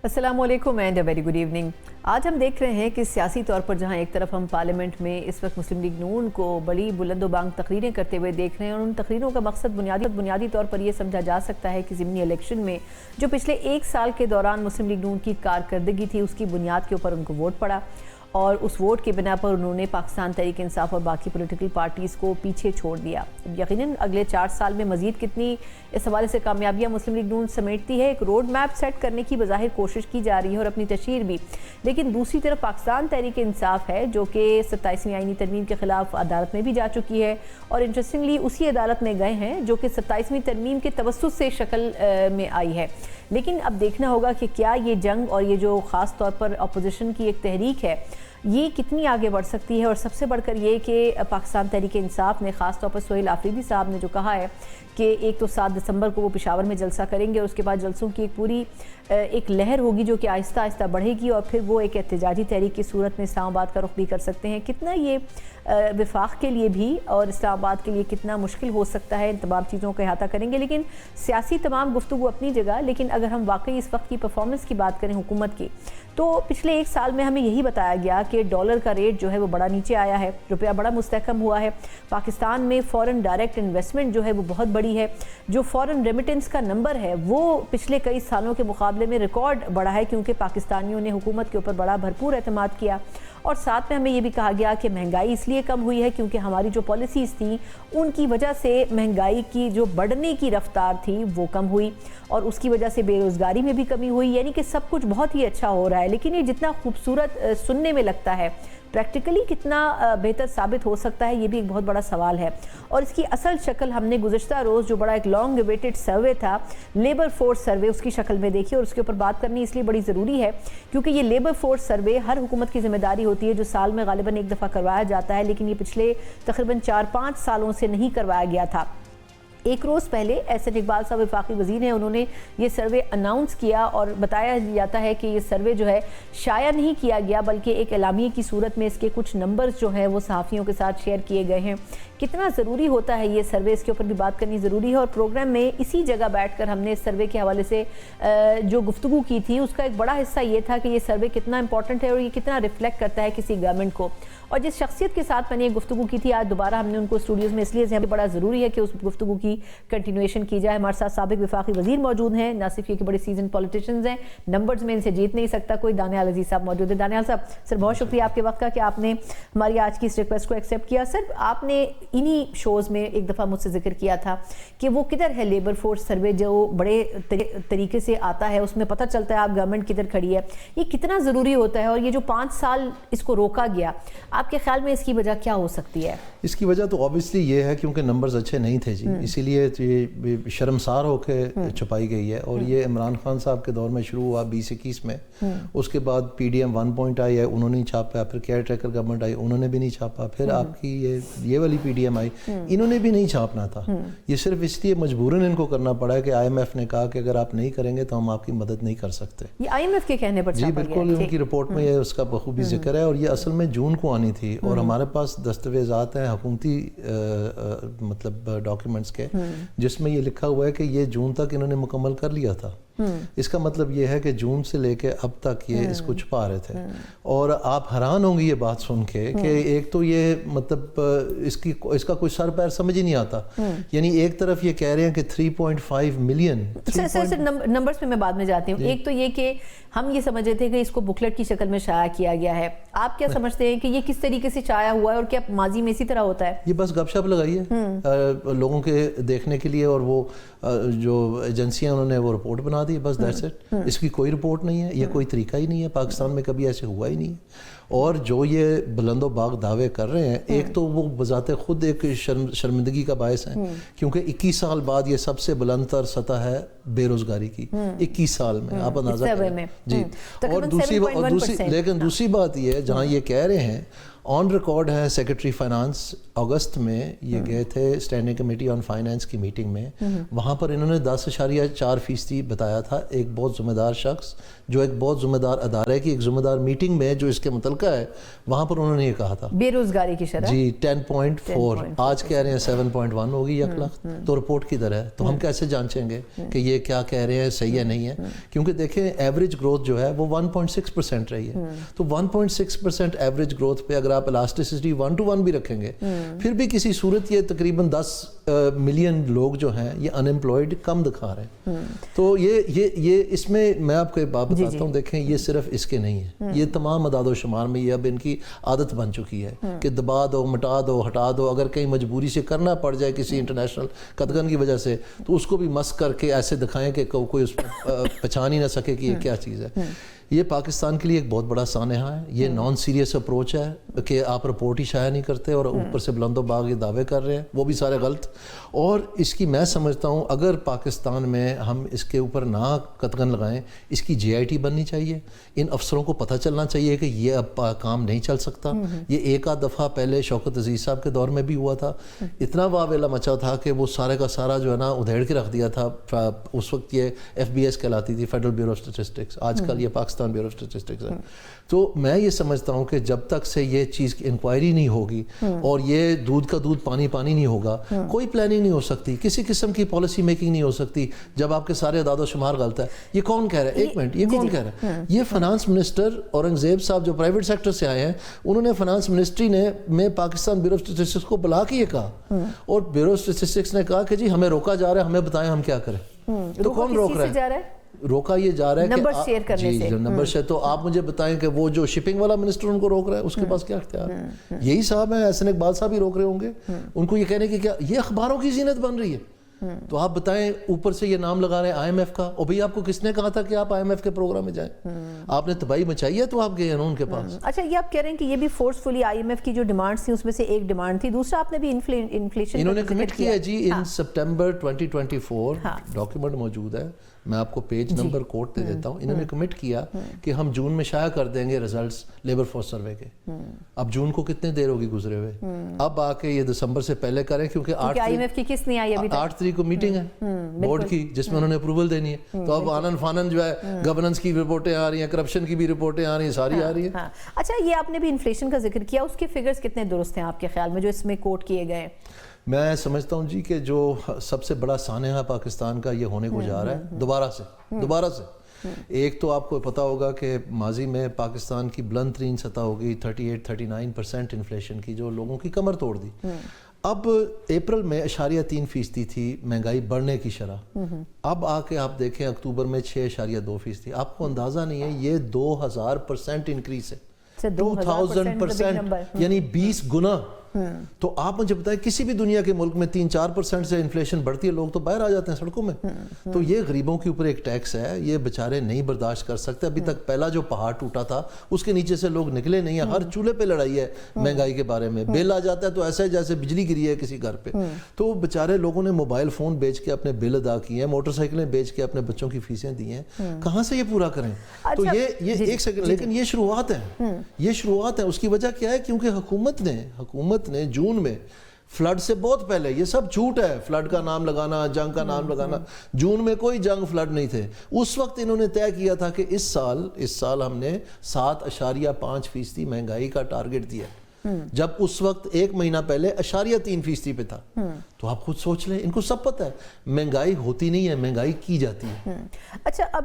السلام علیکم and very good evening. آج ہم دیکھ رہے ہیں کہ سیاسی طور پر جہاں ایک طرف ہم پارلیمنٹ میں اس وقت مسلم لیگ نون کو بڑی بلند و بانگ تقریریں کرتے ہوئے دیکھ رہے ہیں، اور ان تقریروں کا مقصد بنیادی طور پر یہ سمجھا جا سکتا ہے کہ ضمنی الیکشن میں جو پچھلے ایک سال کے دوران مسلم لیگ نون کی کارکردگی تھی اس کی بنیاد کے اوپر ان کو ووٹ پڑا، اور اس ووٹ کے بنا پر انہوں نے پاکستان تحریک انصاف اور باقی پولیٹیکل پارٹیز کو پیچھے چھوڑ دیا۔ یقیناً اگلے 4 سال میں مزید کتنی اس حوالے سے کامیابیاں مسلم لیگ نون سمیٹتی ہے، ایک روڈ میپ سیٹ کرنے کی بظاہر کوشش کی جا رہی ہے اور اپنی تشہیر بھی، لیکن دوسری طرف پاکستان تحریک انصاف ہے جو کہ 27ویں آئینی ترمیم کے خلاف عدالت میں بھی جا چکی ہے، اور انٹرسٹنگلی اسی عدالت میں گئے ہیں جو کہ 27ویں ترمیم کے توسط سے شکل میں آئی ہے۔ لیکن اب دیکھنا ہوگا کہ کیا یہ جنگ اور یہ جو خاص طور پر اپوزیشن کی ایک تحریک ہے یہ کتنی آگے بڑھ سکتی ہے، اور سب سے بڑھ کر یہ کہ پاکستان تحریک انصاف نے خاص طور پر سہیل آفریدی صاحب نے جو کہا ہے کہ ایک تو 7 دسمبر کو وہ پشاور میں جلسہ کریں گے، اور اس کے بعد جلسوں کی ایک پوری ایک لہر ہوگی جو کہ آہستہ آہستہ بڑھے گی، اور پھر وہ ایک احتجاجی تحریک کی صورت میں اسلام آباد کا رخ بھی کر سکتے ہیں۔ کتنا یہ وفاق کے لیے بھی اور اسلام آباد کے لیے کتنا مشکل ہو سکتا ہے، ان تمام چیزوں کا احاطہ کریں گے، لیکن سیاسی تمام گفتگو اپنی جگہ۔ لیکن اگر ہم واقعی اس وقت کی پرفارمنس کی بات کریں حکومت کی، تو پچھلے ایک سال میں ہمیں یہی بتایا گیا کہ ڈالر کا ریٹ جو ہے وہ بڑا نیچے آیا ہے، روپیہ بڑا مستحکم ہوا ہے، پاکستان میں فورن ڈائریکٹ انویسٹمنٹ جو ہے وہ بہت بڑی ہے، جو فورن ریمیٹنس کا نمبر ہے وہ پچھلے کئی سالوں کے مقابلے میں ریکارڈ بڑا ہے، کیونکہ پاکستانیوں نے حکومت کے اوپر بڑا بھرپور اعتماد کیا، اور ساتھ میں ہمیں یہ بھی کہا گیا کہ مہنگائی اس لیے کم ہوئی ہے کیونکہ ہماری جو پالیسیز تھیں ان کی وجہ سے مہنگائی کی جو بڑھنے کی رفتار تھی وہ کم ہوئی، اور اس کی وجہ سے بے روزگاری میں بھی کمی ہوئی، یعنی کہ سب کچھ بہت ہی اچھا ہو رہا ہے۔ لیکن یہ جتنا خوبصورت سننے میں لگتا ہے، پریکٹیکلی کتنا بہتر ثابت ہو سکتا ہے، یہ بھی ایک بہت بڑا سوال ہے۔ اور اس کی اصل شکل ہم نے گزشتہ روز جو بڑا ایک لانگ اویٹڈ سروے تھا، لیبر فورس سروے، اس کی شکل میں دیکھی، اور اس کے اوپر بات کرنی اس لیے بڑی ضروری ہے کیونکہ یہ لیبر فورس سروے ہر حکومت کی ذمہ داری ہوتی ہے جو سال میں غالباً ایک دفعہ کروایا جاتا ہے، لیکن یہ پچھلے تقریباً 4-5 سالوں سے نہیں کروایا گیا تھا۔ ایک روز پہلے احسن اقبال صاحب وفاقی وزیر ہیں، انہوں نے یہ سروے اناؤنس کیا، اور بتایا جاتا ہے کہ یہ سروے جو ہے شائع نہیں کیا گیا بلکہ ایک اعلامیے کی صورت میں اس کے کچھ نمبرز جو ہیں وہ صحافیوں کے ساتھ شیئر کیے گئے ہیں۔ کتنا ضروری ہوتا ہے یہ سروے، اس کے اوپر بھی بات کرنی ضروری ہے، اور پروگرام میں اسی جگہ بیٹھ کر ہم نے اس سروے کے حوالے سے جو گفتگو کی تھی اس کا ایک بڑا حصہ یہ تھا کہ یہ سروے کتنا امپورٹنٹ ہے اور یہ کتنا ریفلیکٹ کرتا ہے کسی گورنمنٹ کو، اور جس شخصیت کے ساتھ میں نے یہ گفتگو کی تھی آج دوبارہ ہم نے ان کو اسٹوڈیوز میں اس لیے بڑا ضروری ہے کہ اس گفتگو کی کنٹینیویشن کی جائے۔ ہمارے ساتھ سابق وفاقی وزیر موجود ہیں، نہ صرف یہ کہ بڑے سیزن پولیٹیشنز ہیں، نمبرز میں ان سے جیت نہیں سکتا کوئی، دانیال عزیز صاحب موجود ہیں۔ دانیال صاحب سر بہت شکریہ آپ کے وقت کا کہ آپ نے ہماری آج کی اس ریکویسٹ کو ایکسیپٹ کیا۔ سر آپ نے انہی شوز میں ایک دفعہ مجھ سے ذکر کیا تھا کہ وہ کدھر ہے لیبر فورس سروے جو بڑے طریقے سے آتا ہے، اس میں پتہ چلتا ہے آپ گورنمنٹ کدھر کھڑی ہے، یہ کتنا ضروری ہوتا ہے، اور یہ جو 5 سال اس کو روکا گیا، آپ کے خیال میں اس کی وجہ کیا ہو سکتی ہے؟ اس کی وجہ تو اوبیسلی یہ ہے کیونکہ نمبرز اچھے نہیں تھے جی، اسی لیے یہ شرمسار ہو کے چھپائی گئی ہے، اور یہ عمران خان صاحب کے دور میں شروع ہوا 2021 میں، اس کے بعد پی ڈی ایم 1 پوائنٹ آئی ہے، انہوں نے چھاپا، پھر کیئر ٹیکر گورنمنٹ آئی، انہوں نے بھی نہیں چھاپا، پھر آپ کی یہ والی پی ڈی ایم آئی، انہوں نے بھی نہیں چھاپنا تھا، یہ صرف اس لیے مجبوراً ان کو کرنا پڑا ہے کہ آئی ایم ایف نے کہا کہ اگر آپ نہیں کریں گے تو ہم آپ کی مدد نہیں کر سکتے۔ یہ آئی ایم ایف کے کہنے پر جی بالکل، ان کی رپورٹ میں یہ اس کا بخوبی ذکر ہے، اور یہ اصل میں جون کو آنی تھی، اور ہمارے پاس دستاویزات ہیں حکومتی مطلب ڈاکیومنٹس کے جس میں یہ لکھا ہوا ہے کہ یہ جون تک انہوں نے مکمل کر لیا تھا۔ اس کا مطلب یہ ہے کہ جون سے لے کے اب تک یہ اس کو چھپا رہے تھے، اور آپ حیران ہوں گے یہ بات سن کے کہ ایک تو یہ مطلب اس کا کوئی سر پیر سمجھ ہی نہیں آتا، یعنی ایک طرف یہ کہہ رہے ہیں کہ 3.5 ملین نمبرز میں بعد میں جاتی ہوں۔ ایک تو یہ کہ ہم یہ سمجھتے تھے کہ اس کو بکلیٹ کی شکل میں شائع کیا گیا ہے، آپ کیا سمجھتے ہیں کہ یہ کس طریقے سے شائع ہوا ہے، اور کیا ماضی میں اسی طرح ہوتا ہے؟ یہ بس گپ شپ لگائی ہے لوگوں کے دیکھنے کے لیے، اور وہ جو ایجنسیاں انہوں نے وہ رپورٹ بنا دی، بس دیٹس اٹ، اس کی کوئی رپورٹ نہیں ہے، یہ کوئی طریقہ ہی نہیں ہے، پاکستان میں کبھی ایسے ہوا ہی نہیں ہے۔ اور جو یہ بلند و باغ دعوے کر رہے ہیں، ایک تو وہ بذات خود ایک شرمندگی کا باعث ہیں، کیونکہ 21 سال بعد یہ سب سے بلند تر سطح ہے بے روزگاری کی، 21 سال میں، آپ اندازہ کریں جی۔ اور لیکن دوسری بات یہ ہے جہاں یہ کہہ رہے ہیں آن ریکارڈ ہے سیکرٹری فائنانس اگست میں یہ گئے تھے اسٹینڈنگ کمیٹی آن فائنانس کی میٹنگ میں, وہاں پر انہوں نے 10.4% بتایا تھا. ایک بہت ذمہ دار شخص جو ایک بہت ذمہ دار ادارے کی ایک ذمہ دار میٹنگ میں جو اس کے متعلقہ ہے وہاں پر انہوں نے یہ کہا تھا بے روزگاری کی شرح جی 10.4, آج کہہ رہے ہیں 7.1 ہوگی 1 لاکھ. تو رپورٹ کدھر ہے؟ تو ہم کیسے جانچیں گے کہ یہ کیا کہہ رہے ہیں صحیح ہے نہیں ہے؟ کیونکہ دیکھیں ایوریج گروتھ جو ہے وہ 1.6% رہی ہے. تو 1.6% ایوریج گروتھ پہ اگر آپ الاسٹیسٹی 1 to 1 بھی رکھیں گے پھر بھی کسی صورت یہ تقریباً 10 ملین لوگ جو ہیں یہ ان امپلائڈ کم دکھا رہے ہیں. تو یہ اس میں میں آپ کو ایک بات بتاتا ہوں, دیکھیں یہ صرف اس کے نہیں ہے, یہ تمام اعداد و شمار میں یہ اب ان کی عادت بن چکی ہے کہ دبا دو, مٹا دو, ہٹا دو. اگر کہیں مجبوری سے کرنا پڑ جائے کسی انٹرنیشنل قدغن کی وجہ سے تو اس کو بھی مسخ کر کے ایسے دکھائیں کہ کوئی اس میں پہچان ہی نہ سکے کہ یہ کیا چیز ہے. یہ پاکستان کے لیے ایک بہت بڑا سانحہ ہے. یہ نان سیریس اپروچ ہے کہ آپ رپورٹ ہی شائع نہیں کرتے اور اوپر سے بلند و باغ یہ دعوے کر رہے ہیں, وہ بھی سارے غلط. اور اس کی میں سمجھتا ہوں اگر پاکستان میں ہم اس کے اوپر نہ قدغن لگائیں, اس کی GIT بننی چاہیے. ان افسروں کو پتہ چلنا چاہیے کہ یہ اب کام نہیں چل سکتا. یہ ایک آدھ دفعہ پہلے شوکت عزیز صاحب کے دور میں بھی ہوا تھا, اتنا واویلا مچا تھا کہ وہ سارے کا سارا جو ہے نا ادھیڑ کے رکھ دیا تھا. اس وقت یہ FBS کہلاتی تھی, فیڈرل بیورو آف اسٹیٹسٹکس, آج کل یہ پاکستان بیورو آف اسٹیٹسٹکس ہے. تو میں یہ سمجھتا ہوں کہ جب تک سے یہ چیز کی انکوائری نہیں ہوگی اور یہ دودھ کا دودھ پانی پانی نہیں ہوگا, کوئی پلاننگ نہیں ہو سکتی, کسی قسم کی پالیسی میکنگ نہیں ہو سکتی جب آپ کے سارے اعداد و شمار غلط ہے. یہ کون کہہ رہا ہے؟ ایک منٹ, یہ کون کہہ رہا ہے؟ یہ فائنانس منسٹر اورنگزیب صاحب جو پرائیویٹ سیکٹر سے آئے ہیں, انہوں نے فائنانس منسٹری میں پاکستان بیورو آف اسٹیٹسٹکس کو بلا کے یہ کہا, اور بیورو آف اسٹیٹسٹکس نے کہا کہ جی ہمیں روکا جا رہا ہے, ہمیں بتائیں ہم کیا کریں. تو کون روک رہا ہے؟ روکا یہ جا رہا ہے نمبر شیئر کرنے سے. Number share. تو آپ مجھے بتائیں کہ وہ جو شپنگ والا منسٹر ان کو روک رہا ہے اس کے پاس کیا اختیار ہے؟ یہی صاحب ہیں, احسن اقبال صاحب ہی روک رہے ہوں گے ان کو یہ کہنے کی کیا یہ اخباروں کی زینت بن رہی ہے. تو آپ بتائیں اوپر سے یہ نام لگا رہے ہیں IMF کا, اور بھئی آپ کو کس نے کہا تھا کہ آپ IMF کے پروگرام میں جائیں؟ آپ نے تباہی مچائی ہے تو آپ گئے ہیں ان کے پاس. اچھا, یہ آپ کہہ رہے ہیں کہ یہ بھی فورسفلی IMF کی جو ڈیمانڈز تھیں اس میں سے ایک ڈیمانڈ تھی. دوسرا آپ نے بھی انفلیشن انہوں نے کمٹ کیا جی ان سپٹمبر 2024, ڈاکیومنٹ موجود ہے, میں آپ کو پیج نمبر کوٹ دے دیتا ہوں. انہوں نے کمٹ کیا کہ ہم جون میں شائع کر دیں گے ریزلٹس لیبر فورس سروے کے. اب جون کو کتنے دیر ہوگی گزرے ہوئے, اب آ کے یہ دسمبر سے پہلے کریں کیونکہ 8 تاریخ کو میٹنگ ہے بورڈ کی جس میں انہوں نے اپروول دینی ہے. تو اب آنن فانن جو ہے گورننس کی رپورٹیں آ رہی ہیں, کرپشن کی بھی رپورٹیں آ رہی ہیں, ساری آ رہی ہیں. اچھا, یہ آپ نے بھی انفلیشن کا ذکر کیا, اس کے فگرز کتنے درست ہیں آپ کے خیال میں جو اس میں کوٹ کیے گئے؟ میں سمجھتا ہوں جی کہ جو سب سے بڑا سانحہ پاکستان کا یہ ہونے کو جا رہا ہے دوبارہ سے. ایک تو آپ کو پتا ہوگا کہ ماضی میں پاکستان کی بلند ترین سطح ہوگی 38-39% انفلیشن کی, جو لوگوں کی کمر توڑ دی. اب اپریل میں 0.3% تھی مہنگائی بڑھنے کی شرح, اب آ کے آپ دیکھیں اکتوبر میں 6.2%. آپ کو اندازہ نہیں ہے یہ 2000% انکریز ہے, 2000%, یعنی 20 گنا. تو آپ مجھے بتائیں کسی بھی دنیا کے ملک میں 3-4% سے انفلیشن بڑھتی ہے, لوگ تو باہر آ جاتے ہیں سڑکوں میں. تو یہ غریبوں کے اوپر ایک ٹیکس ہے, یہ بیچارے نہیں برداشت کر سکتے. ابھی تک پہلا جو پہاڑ ٹوٹا تھا اس کے نیچے سے لوگ نکلے نہیں ہیں. ہر چولہے پہ لڑائی ہے مہنگائی کے بارے میں. بل آ جاتا ہے تو ایسا ہے جیسے بجلی گری ہے کسی گھر پہ. تو بیچارے لوگوں نے موبائل فون بیچ کے اپنے بل ادا کیے ہیں, موٹر سائیکلیں بیچ کے اپنے بچوں کی فیسیں دی ہیں, کہاں سے یہ پورا کریں؟ تو یہ ایک سیکنڈ, لیکن یہ شروعات ہیں. اس کی وجہ کیا ہے؟ کیونکہ حکومت نے جون میں فلڈ سے بہت پہلے, یہ سب جھوٹ ہے, فلڈ کا نام لگانا, جنگ کا نام لگانا, جون میں کوئی جنگ فلڈ نہیں تھے. اس وقت انہوں نے طے کیا تھا کہ اس سال ہم نے 7.5% مہنگائی کا ٹارگٹ دیا, جب اس وقت ایک مہینہ پہلے 0.3% پہ تھا. تو آپ خود سوچ لیں, ان کو سب پتہ ہے مہنگائی ہوتی نہیں ہے, مہنگائی کی جاتی ہے. اچھا, اب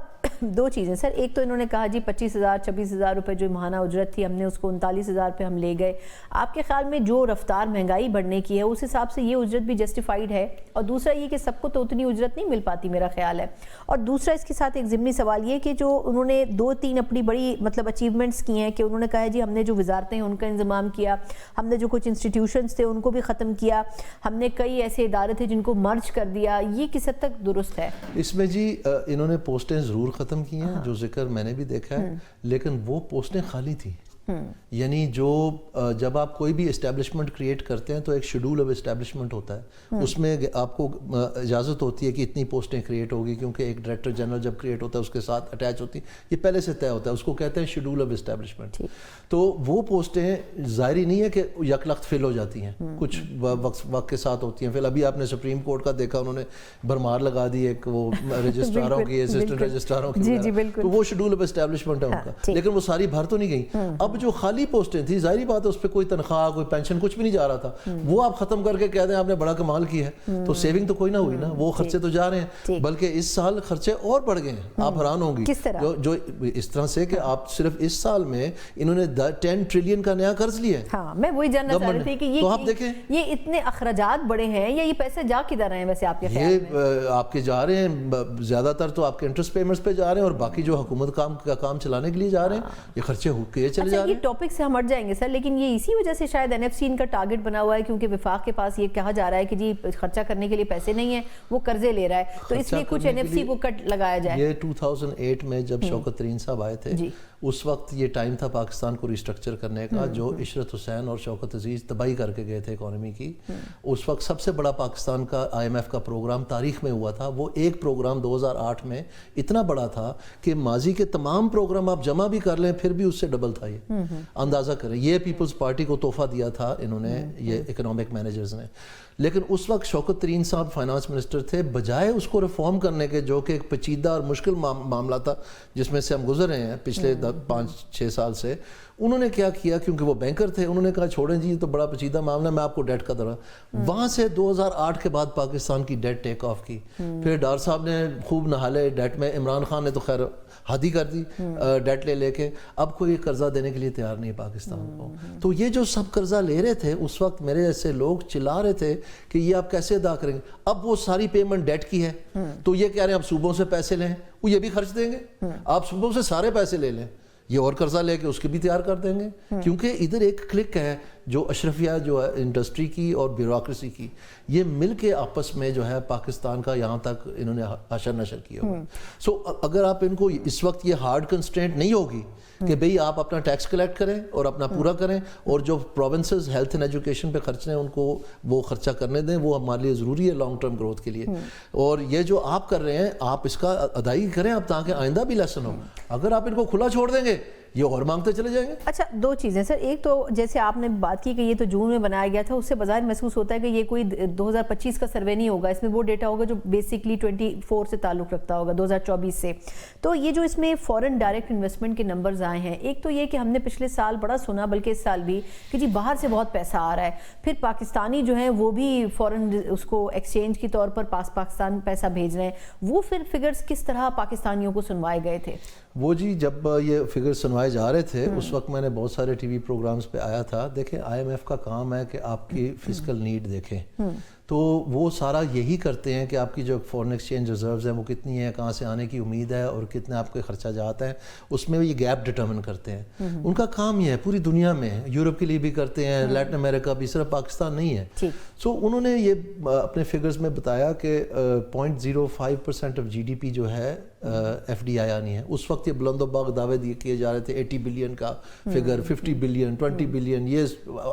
دو چیزیں سر, ایک تو انہوں نے کہا جی 25,000-26,000 روپے جو ماہانہ اجرت تھی ہم نے اس کو 39,000 پہ ہم لے گئے. آپ کے خیال میں جو رفتار مہنگائی بڑھنے کی ہے اس حساب سے یہ اجرت بھی جسٹیفائیڈ ہے؟ اور دوسرا یہ کہ سب کو تو اتنی اجرت نہیں مل پاتی میرا خیال ہے. اور دوسرا اس کے ساتھ ایک ضمنی سوال یہ کہ جو انہوں نے 2-3 اپنی بڑی اچیومنٹس کی ہیں کہ انہوں نے کہا ہے جی ہم نے جو وزارتیں ان کا انضمام کیا, ہم نے جو کچھ انسٹیٹیوشنز تھے ان کو بھی ختم کیا, ہم نے کئی ایسے ادارے تھے جن کو مرج کر دیا. یہ کس حد تک درست ہے؟ اس میں جی انہوں نے پوسٹیں ضرور ختم کی ہیں, جو ذکر میں نے بھی دیکھا ہے, لیکن وہ پوسٹیں خالی تھیں. یعنی جو جب آپ کوئی بھی اسٹیبلشمنٹ کریٹ کرتے ہیں تو ایک شیڈول آف اسٹیبلشمنٹ ہوتا ہے, اس میں آپ کو اجازت ہوتی ہے کہ اتنی پوسٹیں کریٹ ہوگی, کیونکہ ایک ڈائریکٹر جنرل جب کریٹ ہوتا ہے اس کے ساتھ اٹیچ ہوتی ہیں, یہ پہلے سے طے ہوتا ہے, اس کو کہتے ہیں شیڈول آف اسٹیبلشمنٹ. تو وہ پوسٹیں ظاہری نہیں ہے کہ یک لخت فل ہو جاتی ہیں, کچھ وقت کے ساتھ ہوتی ہیں فل. ابھی آپ نے سپریم کورٹ کا دیکھا, انہوں نے بھرمار لگا دی ایک وہ رجسٹراروں کی, اسسٹنٹ رجسٹراروں کی, تو وہ شیڈول آف اسٹیبلشمنٹ ہے ان کا, لیکن وہ ساری بھر تو نہیں گئی. اب جو خالی پوسٹیں تھیں, ظاہری بات ہے اس پہ کوئی تنخواہ کوئی پینشن کچھ بھی نہیں جا رہا تھا, وہ آپ ختم کر کے کہہ دیں آپ نے بڑا کمال کیا ہے, تو سیونگ تو کوئی نہ ہوئی نا, وہ خرچے تو جا رہے ہیں, بلکہ اس سال خرچے اور بڑھ گئے ہیں. آپ حیران ہوں گی جو اس طرح سے کہ آپ صرف اس سال میں انہوں نے 10 ٹریلین کا نیا قرض لیا ہے. ہاں میں وہی جاننا چاہ رہی تھی کہ یہ اتنے اخراجات بڑے ہیں یا یہ پیسے جا کدھر رہے ہیں ویسے آپ کے خیال میں؟ یہ آپ کے جا رہے ہیں زیادہ تر تو آپ کے انٹرسٹ پیمنٹس پہ جا رہے ہیں, اور باقی جو حکومت کا کام چلانے کے لیے جا رہے ہیں یہ خرچے ہو کے چلے جا رہے ہیں. یہ ٹاپک سے ہم ہٹ جائیں گے سر, لیکن یہ اسی وجہ سے شاید NFC ان کا ٹارگٹ بنا ہوا ہے, کیونکہ وفاق کے پاس یہ کہا جا رہا ہے کہ جی خرچہ کرنے کے لیے پیسے نہیں ہیں, وہ قرضے لے رہا ہے, تو اس لیے کچھ NFC کو کٹ لگایا جائے. یہ 2008 میں جب شوکت ترین صاحب آئے تھے, اس وقت یہ ٹائم تھا پاکستان کو ریسٹرکچر کرنے کا, جو عشرت حسین اور شوکت عزیز تباہی کر کے گئے تھے اکانومی کی. اس وقت سب سے بڑا پاکستان کا IMF کا پروگرام تاریخ میں ہوا تھا. وہ ایک پروگرام 2008 میں اتنا بڑا تھا کہ ماضی کے تمام پروگرام آپ جمع بھی کر لیں پھر بھی اس سے ڈبل تھا. یہ اندازہ کریں, یہ پیپلز پارٹی کو تحفہ دیا تھا انہوں نے, یہ اکنامک مینیجرز نے. لیکن اس وقت شوکت ترین صاحب فائنانس منسٹر تھے, بجائے اس کو ریفارم کرنے کے, جو کہ ایک پیچیدہ اور مشکل معاملہ تھا جس میں سے ہم گزر رہے ہیں پچھلے 5-6 سال سے, انہوں نے کیا کیا, کیونکہ وہ بینکر تھے, انہوں نے کہا چھوڑیں جی یہ تو بڑا پیچیدہ معاملہ ہے, میں آپ کو ڈیٹ کا درا. وہاں سے 2008 کے بعد پاکستان کی ڈیٹ ٹیک آف کی. پھر ڈار صاحب نے خوب نہالے ڈیٹ میں, عمران خان نے تو خیر حد ہی کر دی ڈیٹ لے کے. اب کوئی قرضہ دینے کے لیے تیار نہیں ہے پاکستان کو. تو یہ جو سب قرضہ لے رہے تھے اس وقت, میرے جیسے لوگ چلا رہے تھے کہ یہ آپ کیسے ادا کریں گے. اب وہ ساری پیمنٹ ڈیٹ کی ہے, تو یہ کہہ رہے ہیں آپ صوبوں سے پیسے لیں, وہ یہ بھی خرچ دیں گے. آپ صوبوں سے سارے پیسے لے لیں, یہ اور قرضہ لے کے اس کی بھی تیار کر دیں گے, کیونکہ ادھر ایک کلک ہے جو اشرفیہ جو ہے انڈسٹری کی اور بیوروکریسی کی, یہ مل کے آپس میں جو ہے پاکستان کا یہاں تک انہوں نے حشر نشر کیا ہوا. سو اگر آپ ان کو اس وقت یہ ہارڈ کنسٹرینٹ نہیں ہوگی کہ بھئی آپ اپنا ٹیکس کلیکٹ کریں اور اپنا پورا کریں, اور جو پروونسز ہیلتھ اینڈ ایجوکیشن پہ خرچ ہیں ان کو وہ خرچہ کرنے دیں, وہ ہمارے لیے ضروری ہے لانگ ٹرم گروتھ کے لیے. اور یہ جو آپ کر رہے ہیں آپ اس کا ادائیگی کریں اب, تاکہ آئندہ بھی لیسن ہو. اگر آپ ان کو کھلا چھوڑ دیں گے یہ اور مانگتے چلے جائیں گے. اچھا, دو چیزیں سر, ایک تو جیسے آپ نے بات کی کہ یہ تو جون میں بنایا گیا تھا, اس سے بظاہر محسوس ہوتا ہے کہ یہ کوئی 2025 کا سروے نہیں ہوگا, اس میں وہ ڈیٹا ہوگا جو بیسکلی 24 سے تعلق رکھتا ہوگا, 2024 سے. تو یہ جو اس میں فورن ڈائریکٹ انویسٹمنٹ کے نمبرز آئے ہیں, ایک تو یہ کہ ہم نے پچھلے سال بڑا سنا, بلکہ اس سال بھی, کہ جی باہر سے بہت پیسہ آ رہا ہے, پھر پاکستانی جو ہیں وہ بھی فورن اس کو ایکسچینج کے طور پر پاکستان پیسہ بھیج رہے ہیں. وہ پھر فگرز کس طرح پاکستانیوں کو سنوائے گئے تھے؟ وہ جی جب یہ فگر سنوائے جا رہے تھے اس وقت میں نے بہت سارے ٹی وی پروگرامز پہ آیا تھا. دیکھیں IMF کا کام ہے کہ آپ کی فزیکل نیڈ دیکھیں, تو وہ سارا یہی کرتے ہیں کہ آپ کی جو فورن ایکسچینج ریزروز ہیں وہ کتنی ہیں, کہاں سے آنے کی امید ہے, اور کتنے آپ کے خرچہ جات ہیں, اس میں یہ گیپ ڈٹرمن کرتے ہیں. ان کا کام یہ ہے, پوری دنیا میں, یورپ کے لیے بھی کرتے ہیں, لیٹن امریکہ بھی, صرف پاکستان نہیں ہے. سو انہوں نے یہ اپنے فگرز میں بتایا کہ 0.05% آف GDP جو ہے FDI آنی ہے. اس وقت یہ بلند و باغ دعوے کیے جا رہے تھے, 80 بلین کا فگر, 50 بلین, 20 بلین, یہ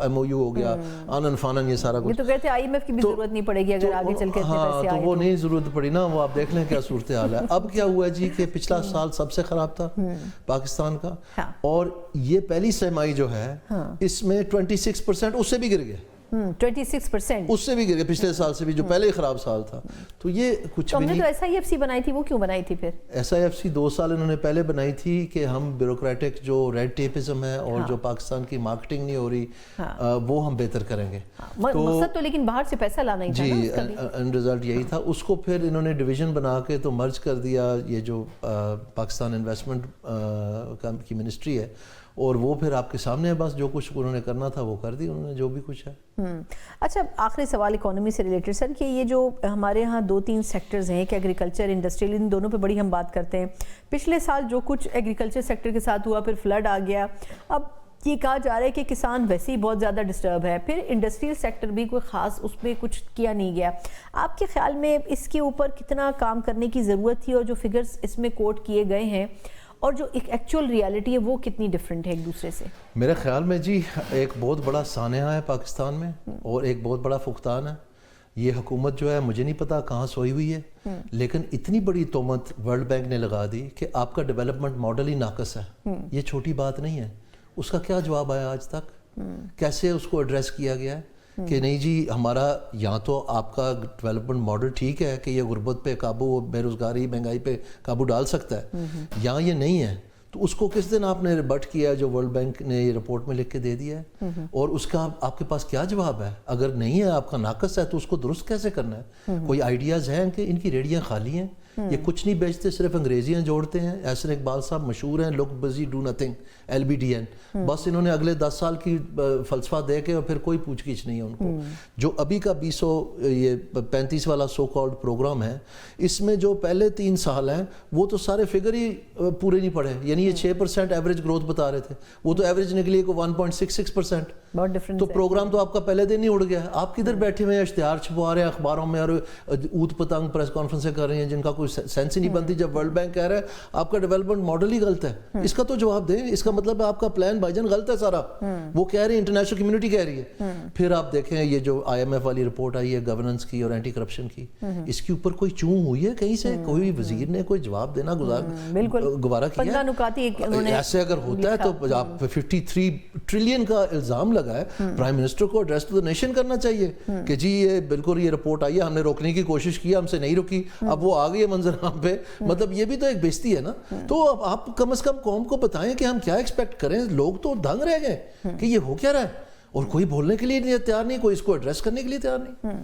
MOU ہو گیا, آنن فانن یہ سارا کچھ. یہ تو کہتے ہیں IMF کی بھی ضرورت نہیں پڑے گی اگر آگے چل کے اتنے پیسے آئے. تو وہ نہیں ضرورت پڑی نا, وہ آپ دیکھ لیں کیا صورتحال ہے. اب کیا ہوا جی کہ پچھلا سال سب سے خراب تھا پاکستان کا, اور یہ پہلی سرمائی جو ہے اس میں 26% اس سے بھی گر گئے, 26% اس سے بھی گر گئے, پچھلے سال سے بھی, جو پہلے ہی خراب سال تھا. تو یہ کچھ بھی نہیں. تو SIFC بنائی تھی, وہ کیوں بنائی تھی پھر؟ SIFC 2 سال انہوں نے پہلے بنائی تھی کہ ہم بیوروکریٹک جو ریڈ ٹیپزم ہے اور جو پاکستان کی مارکیٹنگ نہیں ہو رہی وہ ہم بہتر کریں گے. مقصد تو لیکن باہر سے پیسہ لانا ہی تھا. جی, اینڈ رزلٹ یہی تھا. اس کو پھر انہوں نے ڈویژن بنا کے تو مرج کر دیا, یہ جو پاکستان انویسٹمنٹ کی منسٹری ہے, اور وہ پھر آپ کے سامنے ہے, بس جو کچھ انہوں نے کرنا تھا وہ کر دی انہوں نے, جو بھی کچھ ہے. اچھا, آخری سوال اکانومی سے ریلیٹڈ سر, کہ یہ جو ہمارے ہاں 2-3 سیکٹرز ہیں کہ ایگریکلچر, انڈسٹریل, ان دونوں پہ بڑی ہم بات کرتے ہیں. پچھلے سال جو کچھ ایگریکلچر سیکٹر کے ساتھ ہوا, پھر فلڈ آ گیا, اب یہ کہا جا رہا ہے کہ کسان ویسے ہی بہت زیادہ ڈسٹرب ہے, پھر انڈسٹریل سیکٹر بھی کوئی خاص اس پہ کچھ کیا نہیں گیا. آپ کے خیال میں اس کے اوپر کتنا کام کرنے کی ضرورت تھی, اور جو فگرز اس میں کوٹ کیے گئے ہیں اور جو ایک ایکچوئل ریالٹی ہے وہ کتنی ڈفرینٹ ہے ایک دوسرے سے؟ میرے خیال میں جی ایک بہت بڑا سانحہ ہے پاکستان میں اور ایک بہت بڑا فقدان ہے. یہ حکومت جو ہے مجھے نہیں پتا کہاں سوئی ہوئی ہے، لیکن اتنی بڑی تہمت ورلڈ بینک نے لگا دی کہ آپ کا ڈیولپمنٹ ماڈل ہی ناقص ہے. یہ چھوٹی بات نہیں ہے. اس کا کیا جواب آیا آج تک؟ کیسے اس کو ایڈریس کیا گیا ہے کہ نہیں جی ہمارا یہاں تو آپ کا ڈیولپمنٹ ماڈل ٹھیک ہے کہ یہ غربت پہ قابو، بے روزگاری، مہنگائی پہ قابو ڈال سکتا ہے، یہاں یہ نہیں ہے. تو اس کو کس دن آپ نے ریبٹ کیا جو ورلڈ بینک نے یہ رپورٹ میں لکھ کے دے دیا ہے؟ اور اس کا آپ کے پاس کیا جواب ہے؟ اگر نہیں ہے، آپ کا ناقص ہے، تو اس کو درست کیسے کرنا ہے؟ کوئی آئیڈیاز ہیں کہ ان کی ریڑیاں خالی ہیں؟ یہ کچھ نہیں بیچتے، صرف انگریزیاں جوڑتے ہیں. احسن اقبال صاحب مشہور ہیں لک بزی ڈو نتھنگ، LBDN. بس انہوں نے اگلے 10 سال کی فلسفہ دے کے اور پھر کوئی پوچھ گچھ نہیں ہے ان کو. جو ابھی کا 235 والا سو کالڈ پروگرام ہے، اس میں جو پہلے 3 سال ہیں وہ تو سارے فگر ہی پورے نہیں پڑے. یعنی یہ 6% ایوریج گروتھ بتا رہے تھے، وہ تو ایوریج نکلی کو 1.66%. بہت ڈفرینٹ. تو پروگرام تو آپ کا پہلے دن ہی اڑ گیا. آپ کدھر بیٹھے ہوئے ہیں، اشتہار چھپوا رہے ہیں اخباروں میں اور اوت پتنگ پریس کانفرنسیں کر رہے ہیں جن کا کوئی سینس ہی نہیں بنتی. جب ورلڈ بینک کہہ رہا ہے آپ کا ڈیولپمنٹ ماڈل ہی غلط ہے، اس کا تو جواب دیں. اس کا مطلب ہے آپ کا پلان بھائی جان غلط ہے سارا. وہ کہہ رہے ہیں، انٹرنیشنل کمیونٹی کہہ رہی ہے. پھر آپ دیکھیں یہ جو IMF والی رپورٹ آئی ہے گورننس کی اور اینٹی کرپشن کی، اس کے اوپر کوئی چون ہوئی ہے کہیں سے؟ کوئی وزیر نے کوئی جواب دینا گوارا کیا ہے؟ ایسے اگر ہوتا ہے تو آپ 53 ٹریلین کا الزام لگا ہے، پرائم منسٹر کو ایڈریس ٹو دی نیشن کرنا چاہیے کہ جی یہ بالکل یہ رپورٹ آئی ہے، ہم نے روکنے کی کوشش کی، ہم سے نہیں رکی، اب وہ آ گئی ہے منظر عام پہ. مطلب یہ بھی تو ایک بےزتی ہے نا. تو اب آپ کم از کم قوم کو بتائیں کہ ہم کیا ایکسپیکٹ کریں. لوگ تو دنگ رہ گئے کہ یہ ہو کیا رہا ہے، اور کوئی بولنے کے لیے تیار نہیں، کوئی اس کو ایڈریس کرنے کے لیے تیار نہیں.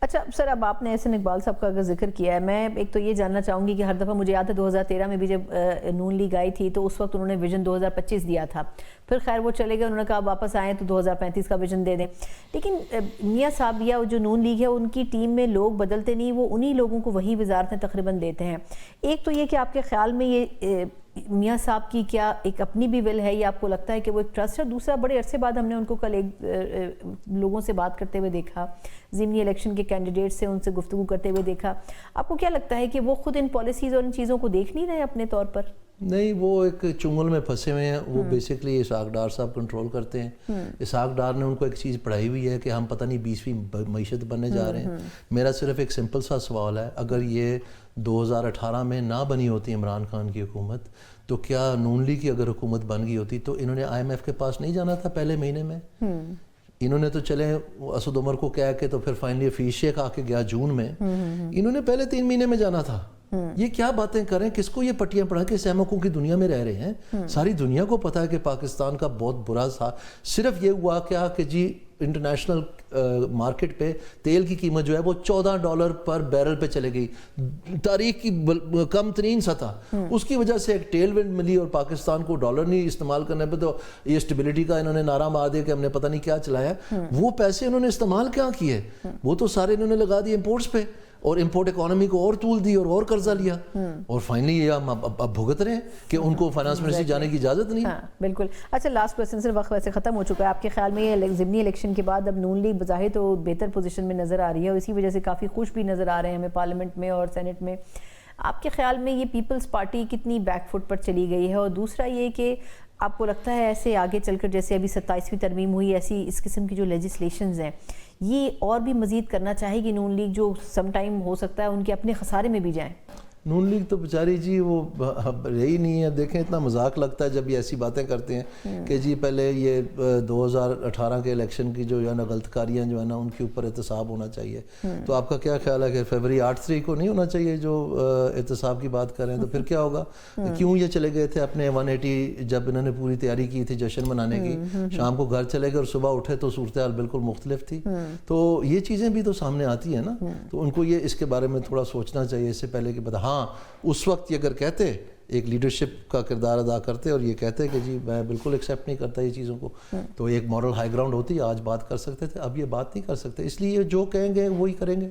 اچھا سر، اب آپ نے احسن اقبال صاحب کا اگر ذکر کیا ہے، میں ایک تو یہ جاننا چاہوں گی کہ ہر دفعہ مجھے یاد ہے 2013 میں بھی جب نون لیگ آئی تھی تو اس وقت انہوں نے ویژن 2025 دیا تھا. پھر خیر وہ چلے گئے، انہوں نے کہا واپس آئیں تو 2035 کا ویژن دے دیں. لیکن میاں صاحب یا جو نون لیگ ہے ان کی ٹیم میں لوگ بدلتے نہیں، وہ انہی لوگوں کو وہی وزارتیں تقریباً دیتے ہیں. ایک تو یہ کہ آپ کے خیال میں یہ میاں صاحب کی کیا ایک اپنی بھی ول ہے یا آپ کو لگتا ہے کہ وہ ایک ٹرسٹ ہے؟ دوسرا، بڑے عرصے بعد ہم نے ان کو کل ایک لوگوں سے بات کرتے ہوئے دیکھا، ضمنی الیکشن کے کینڈیڈیٹ سے ان سے گفتگو کرتے ہوئے دیکھا. آپ کو کیا لگتا ہے کہ وہ خود ان پالیسیز اور ان چیزوں کو دیکھ نہیں رہے اپنے طور پر؟ نہیں، وہ ایک چنگل میں پھنسے ہوئے ہیں. وہ بیسکلی اسحاق ڈار صاحب کنٹرول کرتے ہیں. اسحاق ڈار نے ان کو ایک چیز پڑھائی ہوئی ہے کہ ہم پتہ نہیں 20ویں معیشت بننے جا رہے ہیں. میرا صرف ایک سمپل سا سوال ہے، اگر یہ 2018 میں نہ بنی ہوتی عمران خان کی حکومت تو کیا نون لیگ کی اگر حکومت بن گئی ہوتی تو انہوں نے IMF کے پاس نہیں جانا تھا پہلے مہینے میں؟ انہوں نے تو چلے اسد عمر کو کہہ کے تو پھر فائنلی فیس شیخ آ کے گیا جون میں. انہوں نے پہلے 3 مہینے میں جانا تھا. یہ کیا باتیں کریں، کس کو یہ پٹیاں پڑھا کے سہمکوں کی دنیا میں رہ رہے ہیں؟ ساری دنیا کو پتا ہے کہ پاکستان کا بہت برا تھا. صرف یہ ہوا کیا کہ جی انٹرنیشنل مارکیٹ پہ تیل کی قیمت جو ہے وہ $14 پر بیرل پہ چلے گئی، تاریخ کی کم ترین سطح. اس کی وجہ سے ایک ٹیل ونڈ ملی اور پاکستان کو ڈالر نہیں استعمال کرنے پہ تو یہ اسٹیبلٹی کا انہوں نے نعرہ مار دیا کہ ہم نے پتہ نہیں کیا چلایا. وہ پیسے انہوں نے استعمال کیا کیے؟ وہ تو سارے انہوں نے لگا دیے امپورٹس پہ اور امپورٹ اکانومی کو اور طول دی اور قرضہ لیا. اور فائنلی یہ ہم اب بھگت رہے ہیں کہ ان کو فائنانس منسٹری جانے کی اجازت نہیں. ہاں بالکل. اچھا لاسٹ کویسچن سر، وقت ویسے ختم ہو چکا ہے. آپ کے خیال میں یہ ضمنی الیکشن کے بعد اب نون لیگ بظاہر تو بہتر پوزیشن میں نظر آ رہی ہے اور اسی وجہ سے کافی خوش بھی نظر آ رہے ہیں ہمیں پارلیمنٹ میں اور سینٹ میں. آپ کے خیال میں یہ پیپلز پارٹی کتنی بیک فٹ پر چلی گئی ہے؟ اور دوسرا یہ کہ آپ کو لگتا ہے ایسے آگے چل کر جیسے ابھی 27ویں ترمیم ہوئی، ایسی اس قسم کی جو لیجسلیشنز ہیں یہ اور بھی مزید کرنا چاہے گی نون لیگ، جو سم ٹائم ہو سکتا ہے ان کے اپنے خسارے میں بھی جائیں؟ نون لیگ تو بیچاری جی وہ رہی نہیں ہے. دیکھیں اتنا مذاق لگتا ہے جب یہ ایسی باتیں کرتے ہیں کہ جی پہلے یہ 2018 کے الیکشن کی جو ہے نا غلط کاریاں جو ہے نا ان کے اوپر احتساب ہونا چاہیے. تو آپ کا کیا خیال ہے کہ فروری 8 تاریخ کو نہیں ہونا چاہیے جو احتساب کی بات کریں؟ تو پھر کیا ہوگا؟ کیوں یہ چلے گئے تھے اپنے 180 جب انہوں نے پوری تیاری کی تھی جشن منانے کی، شام کو گھر چلے گئے اور صبح اٹھے تو صورتحال بالکل مختلف تھی. تو یہ چیزیں بھی تو سامنے آتی ہیں نا. تو ان کو یہ اس کے بارے میں تھوڑا سوچنا چاہیے اس سے پہلے کہ ہاں اس وقت یہ اگر کہتے ایک لیڈرشپ کا کردار ادا کرتے اور یہ کہتے کہ جی میں بالکل ایکسیپٹ نہیں کرتا یہ چیزوں کو، تو ایک مورل ہائی گراؤنڈ ہوتی، آج بات کر سکتے تھے. اب یہ بات نہیں کر سکتے، اس لیے جو کہیں گے وہی کریں گے.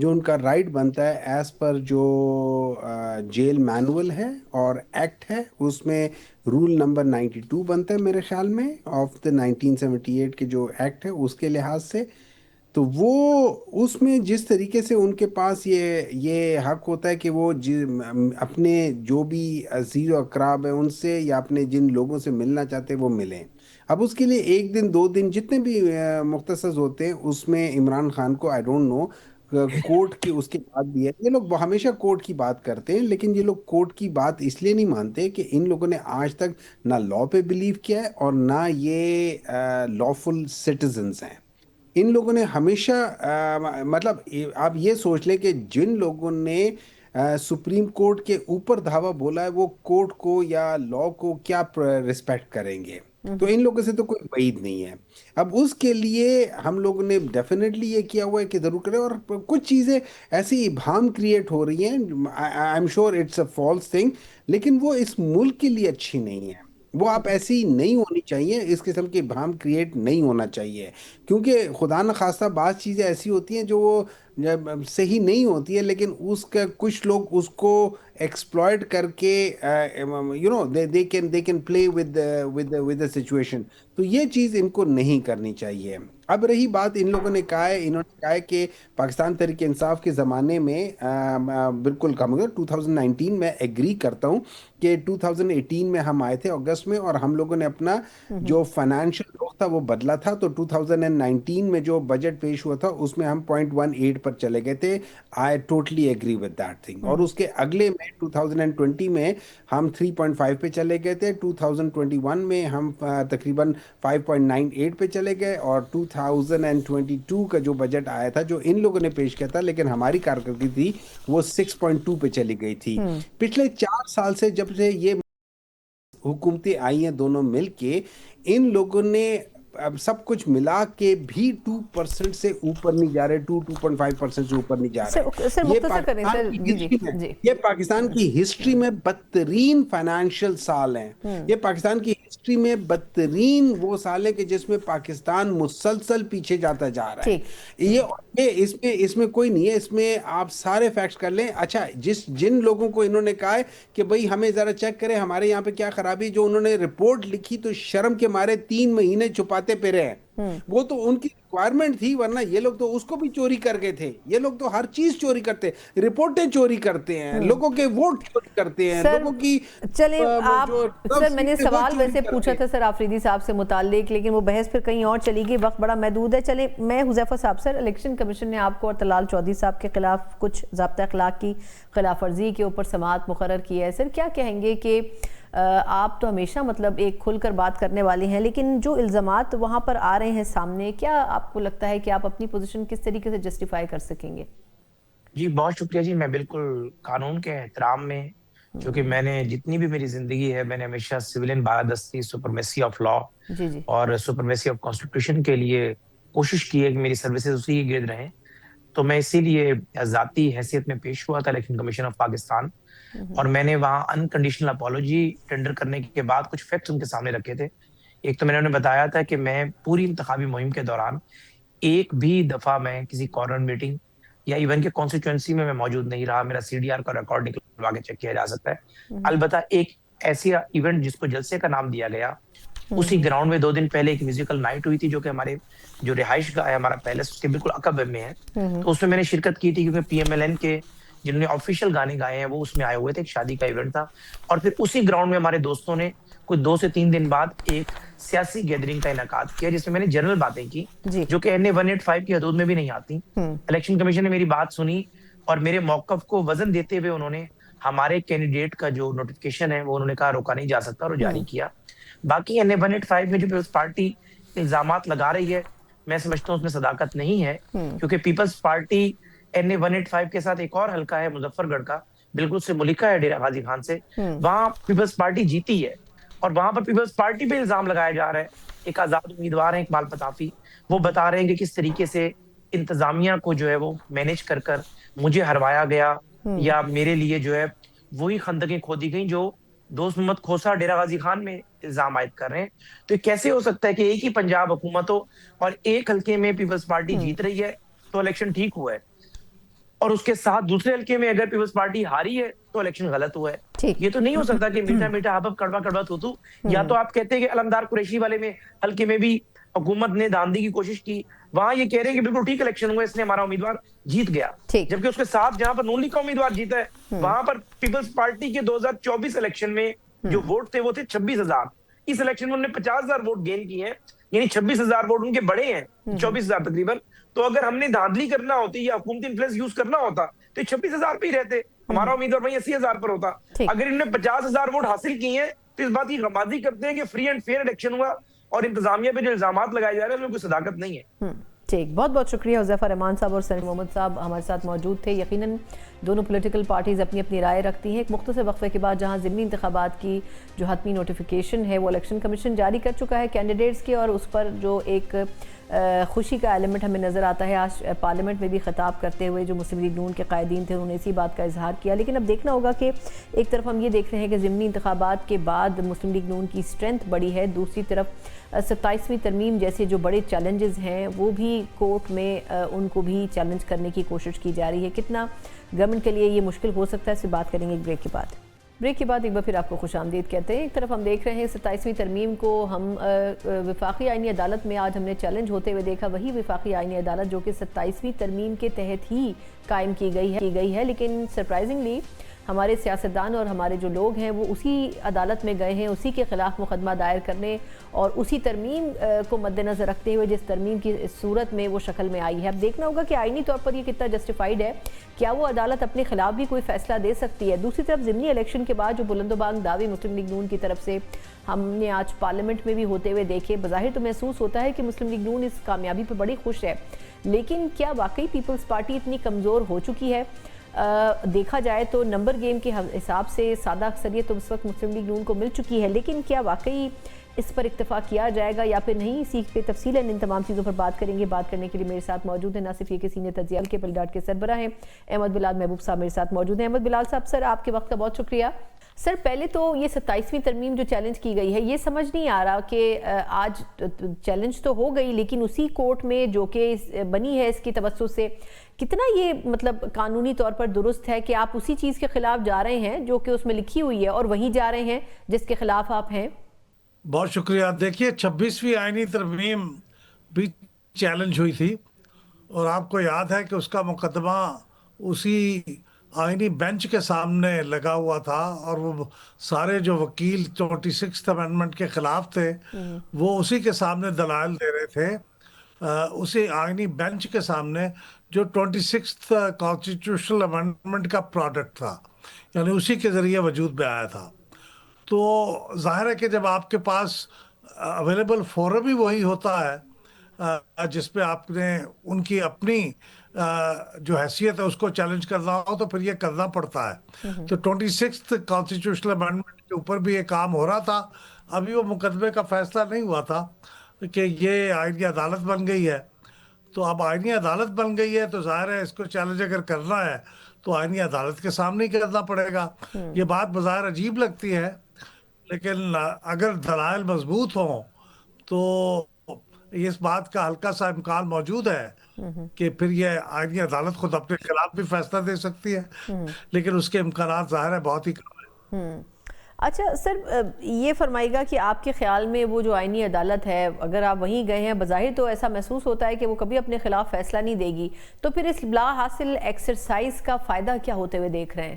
جو ان کا رائٹ بنتا ہے ایز پر جو جیل مینول ہے اور ایکٹ ہے، اس میں رول نمبر 92 بنتا ہے میرے خیال میں آف دا 1978 کے جو ایکٹ ہے اس کے لحاظ سے، تو وہ اس میں جس طریقے سے ان کے پاس یہ حق ہوتا ہے کہ وہ اپنے جو بھی عزیز و اقراب ہیں ان سے یا اپنے جن لوگوں سے ملنا چاہتے ہیں وہ ملیں۔ اب اس کے لیے 1 دن 2 دن جتنے بھی مختص ہوتے ہیں، اس میں عمران خان کو آئی ڈونٹ نو کورٹ کی اس کے بعد بھی ہے، یہ لوگ ہمیشہ کورٹ کی بات کرتے ہیں، لیکن یہ لوگ کورٹ کی بات اس لیے نہیں مانتے کہ ان لوگوں نے آج تک نہ لاء پہ بلیو کیا ہے اور نہ یہ لافل سٹیزنز ہیں۔ ان لوگوں نے ہمیشہ مطلب آپ یہ سوچ لیں کہ جن لوگوں نے سپریم کورٹ کے اوپر دھاوا بولا ہے وہ کورٹ کو یا لاء کو کیا رسپیکٹ کریں گے؟ تو ان لوگوں سے تو کوئی بعید نہیں ہے۔ اب اس کے لیے ہم لوگوں نے ڈیفینیٹلی یہ کیا ہوا ہے کہ ضرور کریں، اور کچھ چیزیں ایسی ابہام کریٹ ہو رہی ہیں، I am sure it's a false thing, لیکن وہ اس ملک کے لیے اچھی نہیں ہے، وہ آپ ایسی نہیں ہونی چاہیے، اس قسم کے ابہام کریٹ نہیں ہونا چاہیے، کیونکہ خدا نخواستہ بعض چیزیں ایسی ہوتی ہیں جو وہ صحیح نہیں ہوتی ہے، لیکن اس کا کچھ لوگ اس کو ایکسپلائٹ کر کے they can play with the situation، تو یہ چیز ان کو نہیں کرنی چاہیے۔ اب رہی بات، ان لوگوں نے کہا ہے، انہوں نے کہا ہے کہ پاکستان تحریک انصاف کے زمانے میں بالکل کم ہو گیا 2019 میں ایگری کرتا ہوں کہ 2018 میں ہم آئے تھے اگست میں، اور ہم لوگوں نے اپنا جو فائنینشیل رخ تھا وہ بدلا تھا، تو 2019 میں جو بجٹ پیش ہوا تھا اس میں ہم 0.18 پر چلے گئے تھے۔ I totally agree with that thing, اور اس کے اگلے میں 2020 میں ہم 3.5 پہ چلے گئے تھے، 2021 میں ہم تقریباً 5.98 پہ چلے گئے، اور 2022 کا جو بجٹ آیا تھا جو ان لوگوں نے پیش کیا تھا لیکن ہماری کارکردگی تھی وہ 6.2 پہ چلی گئی تھی۔ پچھلے 4 سال سے جب سے یہ حکومتیں آئی ہیں دونوں مل کے، ان لوگوں نے اب سب کچھ ملا کے بھی 2% سے اوپر نہیں جا رہے، 2.5% سے اوپر نہیں جا رہے۔ سر مختصر کریں سر، یہ پاکستان کی ہسٹری میں بدترین فائنینشیل سال ہیں، یہ پاکستان کی ہسٹری میں بدترین وہ سال ہے کہ جس میں پاکستان مسلسل پیچھے جاتا جا رہا ہے۔ یہ اس میں کوئی نہیں ہے، اس میں آپ سارے فیکٹس کر لیں۔ اچھا، جن لوگوں کو انہوں نے کہا ہے کہ بھئی ہمیں ذرا چیک کریں ہمارے یہاں پہ کیا خرابی، جو انہوں نے رپورٹ لکھی تو شرم کے مارے 3 مہینے چھپاتے پہ رہے، وہ تو ان کی ریکوائرمنٹ تھی، ورنہ یہ لوگ تو اس کو بھی چوری کر گئے تھے۔ یہ لوگ تو ہر چیز چوری کرتے، رپورٹیں چوری کرتے ہیں، لوگوں کے ووٹ چوری کرتے ہیں، لوگوں کی۔ چلیں آپ سر، میں نے سوال ویسے پوچھا تھا سر آفریدی صاحب سے متعلق، لیکن وہ بحث پھر کہیں اور چلی گئی، وقت بڑا محدود ہے۔ چلیں میں حذیفہ صاحب، سر الیکشن کمیشن نے آپ کو اور طلال چودھری صاحب کے خلاف کچھ ضابطہ اخلاق کی خلاف ورزی کے اوپر سماعت مقرر کی ہے، سر کیا کہیں گے کہ آپ تو ہمیشہ مطلب ایک کھل کر بات کرنے والے ہیں، لیکن جو الزامات وہاں پر آ رہے ہیں سامنے، کیا آپ کو لگتا ہے کہ آپ اپنی پوزیشن کس طریقے سے جسٹیفائی کر سکیں گے؟ جی بہت شکریہ جی، میں بالکل قانون کے احترام میں، چونکہ میں نے جتنی بھی میری زندگی ہے میں نے ہمیشہ سویلین بالادستی، سپرمیسی آف لاء اور سپرمیسی آف کانسٹیٹیوشن کے لیے کوشش کی ہے کہ میری سروسز اسی کے گرد رہیں، تو میں اسی لیے ذاتی حیثیت میں پیش ہوا تھا الیکشن کمیشن آف پاکستان، اور میں نے وہاں انکنڈیشنل اپالوجی ٹینڈر کرنے کے بعد کچھ فیکٹس ان کے سامنے رکھے تھے۔ ایک تو میں نے انہیں بتایا تھا کہ میں پوری انتخابی مہم کے دوران ایک بھی دفعہ میں کسی کارنر میٹنگ یا ایون کے کانسٹیچوئنسی میں موجود نہیں رہا، میرا سی ڈی آر کا ریکارڈ نکلوا کے چیک کیا جا سکتا ہے۔ البتہ ایک ایسی ایونٹ جس کو جلسے کا نام دیا گیا، اسی گراؤنڈ میں 2 دن پہلے ایک میوزیکل نائٹ ہوئی تھی جو کہ ہمارے جو رہائش گاہ ہے ہمارا پیلس، اس کے بالکل عقب میں ہے، تو اس میں نے شرکت کی تھی کیونکہ پی ایم ایل این کے جنہوں نے آفیشیل گانے گائے ہیں وہ اس میں آئے ہوئے تھے، ایک شادی کا ایونٹ تھا، اور پھر اسی گراؤنڈ میں ہمارے دوستوں نے کچھ 2 سے 3 دن بعد ایک سیاسی گیدرنگ کا انعقاد کیا جس میں میں نے جنرل باتیں کی جو کہ این اے 185 کی حدود میں بھی نہیں آتی۔ الیکشن کمیشن نے میری بات سنی اور میرے موقف کو وزن دیتے ہوئے انہوں نے ہمارے کینڈیڈیٹ کا جو نوٹیفکیشن ہے وہ انہوں نے کہا روکا نہیں جا سکتا اور جاری کیا۔ باقی این اے 185 میں جو پیپلز پارٹی الزامات لگا رہی ہے، میں سمجھتا ہوں اس میں صداقت نہیں ہے، کیونکہ پیپلز پارٹی این اے 185 کے ساتھ ایک اور حلقہ ہے مظفر گڑھ کا، بالکل سے ملکہ ہے ڈیرہ غازی خان سے، وہاں پیپلز پارٹی جیتی ہے، اور وہاں پر پیپلز پارٹی پہ الزام لگایا جا رہا ہے۔ ایک آزاد امیدوار ہیں اقبال پتافی، وہ بتا رہے ہیں کہ کس طریقے سے انتظامیہ کو جو ہے وہ مینیج کر کر مجھے ہروایا گیا، یا میرے لیے جو ہے وہی خندقیں کھودی گئیں جو دوست محمد کھوسا ڈیرہ غازی خان میں الزام عائد کر رہے ہیں۔ تو کیسے ہو سکتا ہے کہ ایک ہی پنجاب حکومت ہو اور ایک حلقے میں پیپلز پارٹی جیت رہی ہے تو الیکشن ٹھیک ہوا ہے؟ اور اس کے ساتھ دوسرے حلقے میں اگر پیپلز پارٹی ہاری ہے تو الیکشن غلط ہوا ہے. ٹھیک. یہ تو نہیں ہو سکتا کہ میٹھا میٹھا حبب کڑوا کڑوا تو یا تو آپ کہتے ہیں کہ علمدار قریشی والے میں حلقے میں بھی حکومت نے دھاندلی کی کوشش کی, وہاں یہ کہہ رہے ہیں کہ بالکل ٹھیک الیکشن ہوا, اس نے ہمارا امیدوار جیت گیا, جبکہ اس کے ساتھ جہاں پر نون لیگ کا امیدوار جیتا ہے وہاں پر پیپلز پارٹی کے 2024 الیکشن میں جو ووٹ تھے وہ تھے 26,000. اس الیکشن میں انہوں نے 50,000 ووٹ گین کیے ہیں, یعنی 26,000 ووٹ ان کے بڑے ہیں 24,000 تقریباً. تو اگر ہم نے دھاندلی کرنا ہوتی یا حکومتی انفلوئنس یوز کرنا ہوتا تو 26,000 پہ ہی رہتے, ہمارا امیدوار وہیں 80,000 پر ہوتا. اگر انہوں نے 50,000 ووٹ حاصل کیے ہیں تو اس بات کی غمازی کرتے ہیں کہ فری اینڈ فیئر الیکشن ہوا, اور انتظامیہ پہ جو الزامات لگائے جا رہے ہیں اس میں کوئی صداقت نہیں ہے. ٹھیک, بہت بہت شکریہ حذیفہ رحمان صاحب اور سلیم محمد صاحب ہمارے ساتھ موجود تھے. یقیناً دونوں پولیٹیکل پارٹیز اپنی اپنی رائے رکھتی ہیں. ایک مختصر وقفے کے بعد جہاں ضمنی انتخابات کی جو حتمی نوٹیفیکیشن ہے وہ الیکشن کمیشن جاری کر چکا ہے کینڈیڈیٹس کے, اور اس پر جو ایک خوشی کا ایلیمنٹ ہمیں نظر آتا ہے. آج پارلیمنٹ میں بھی خطاب کرتے ہوئے جو مسلم لیگ نون کے قائدین تھے انہوں نے اسی بات کا اظہار کیا. لیکن اب دیکھنا ہوگا کہ ایک طرف ہم یہ دیکھ رہے ہیں کہ ضمنی انتخابات کے بعد مسلم لیگ نون کی اسٹرینتھ بڑی ہے, دوسری طرف 27ویں ترمیم جیسے جو بڑے چیلنجز ہیں وہ بھی کورٹ میں ان کو بھی چیلنج کرنے کی کوشش کی جا رہی ہے. کتنا گورنمنٹ کے لیے یہ مشکل ہو سکتا ہے, اس سے بات کریں گے ایک بریک کے بعد. بریک کے بعد ایک بار پھر آپ کو خوش آمدید کہتے ہیں. ایک طرف ہم دیکھ رہے ہیں 27ویں ترمیم کو ہم وفاقی آئینی عدالت میں آج ہم نے چیلنج ہوتے ہوئے دیکھا, وہی وفاقی آئینی عدالت جو کہ 27ویں ترمیم کے تحت ہی قائم کی گئی ہے. لیکن سرپرائزنگلی ہمارے سیاستدان اور ہمارے جو لوگ ہیں وہ اسی عدالت میں گئے ہیں اسی کے خلاف مقدمہ دائر کرنے, اور اسی ترمیم کو مد نظر رکھتے ہوئے جس ترمیم کی صورت میں وہ شکل میں آئی ہے. اب دیکھنا ہوگا کہ آئینی طور پر یہ کتنا جسٹیفائیڈ ہے, کیا وہ عدالت اپنے خلاف بھی کوئی فیصلہ دے سکتی ہے. دوسری طرف ضمنی الیکشن کے بعد جو بلند و بانگ دعوے مسلم لیگ نون کی طرف سے ہم نے آج پارلیمنٹ میں بھی ہوتے ہوئے دیکھے, بظاہر تو محسوس ہوتا ہے کہ مسلم لیگ نون اس کامیابی پر بڑی خوش ہے, لیکن کیا واقعی پیپلز پارٹی اتنی کمزور ہو چکی ہے؟ دیکھا جائے تو نمبر گیم کے حساب سے سادہ اکثریت تو اس وقت مسلم لیگ نون کو مل چکی ہے, لیکن کیا واقعی اس پر اکتفا کیا جائے گا یا پھر نہیں؟ اسی پہ تفصیلاً ان تمام چیزوں پر بات کریں گے. بات کرنے کے لیے میرے ساتھ موجود ہیں نہ صرف یہ کہ سینئر تجزیہ کے پلڈاٹ کے سربراہ ہیں احمد بلال محبوب صاحب میرے ساتھ موجود ہیں. احمد بلال صاحب, سر آپ کے وقت کا بہت شکریہ. سر پہلے تو یہ 27ویں ترمیم جو چیلنج کی گئی ہے, یہ سمجھ نہیں آ رہا کہ آج چیلنج تو ہو گئی لیکن اسی کورٹ میں جو کہ بنی ہے اس کی توسط سے, کتنا یہ مطلب قانونی طور پر درست ہے کہ آپ اسی چیز کے خلاف جا رہے ہیں جو کہ اس میں لکھی ہوئی ہے اور وہیں جا رہے ہیں جس کے خلاف آپ ہیں؟ بہت شکریہ. دیکھیے 26ویں آئینی ترمیم بھی چیلنج ہوئی تھی, اور آپ کو یاد ہے کہ اس کا مقدمہ اسی آئینی بینچ کے سامنے لگا ہوا تھا, اور وہ سارے جو وکیل 26th امینڈمنٹ کے خلاف تھے وہ اسی کے سامنے دلائل دے رہے تھے, اسی آئینی بینچ کے سامنے جو 26th کانسٹیٹیوشنل امینڈمنٹ کا پروڈکٹ تھا, یعنی اسی کے ذریعے وجود میں آیا تھا. تو ظاہر ہے کہ جب آپ کے پاس اویلیبل فورم ہی وہی ہوتا ہے جس پہ آپ نے ان کی اپنی جو حیثیت ہے اس کو چیلنج کرنا ہو تو پھر یہ کرنا پڑتا ہے. تو 26th کانسٹیٹیوشنل امینڈمنٹ کے اوپر بھی یہ کام ہو رہا تھا, ابھی وہ مقدمے کا فیصلہ نہیں ہوا تھا کہ یہ آئینی عدالت بن گئی ہے. تو اب آئینی عدالت بن گئی ہے تو ظاہر ہے اس کو چیلنج اگر کرنا ہے تو آئینی عدالت کے سامنے ہی کرنا پڑے گا. یہ بات بظاہر عجیب لگتی ہے, لیکن اگر دلائل مضبوط ہوں تو اس بات کا ہلکا سا امکان موجود ہے کہ پھر یہ آئینی عدالت خود اپنے خلاف بھی فیصلہ دے سکتی ہے, لیکن اس کے امکانات ظاہر ہے بہت ہی کم ہیں. اچھا سر, یہ فرمائے گا کہ آپ کے خیال میں وہ جو آئینی عدالت ہے, اگر آپ وہیں گئے ہیں, بظاہر تو ایسا محسوس ہوتا ہے کہ وہ کبھی اپنے خلاف فیصلہ نہیں دے گی, تو پھر اس بلا حاصل ایکسرسائز کا فائدہ کیا ہوتے ہوئے دیکھ رہے ہیں؟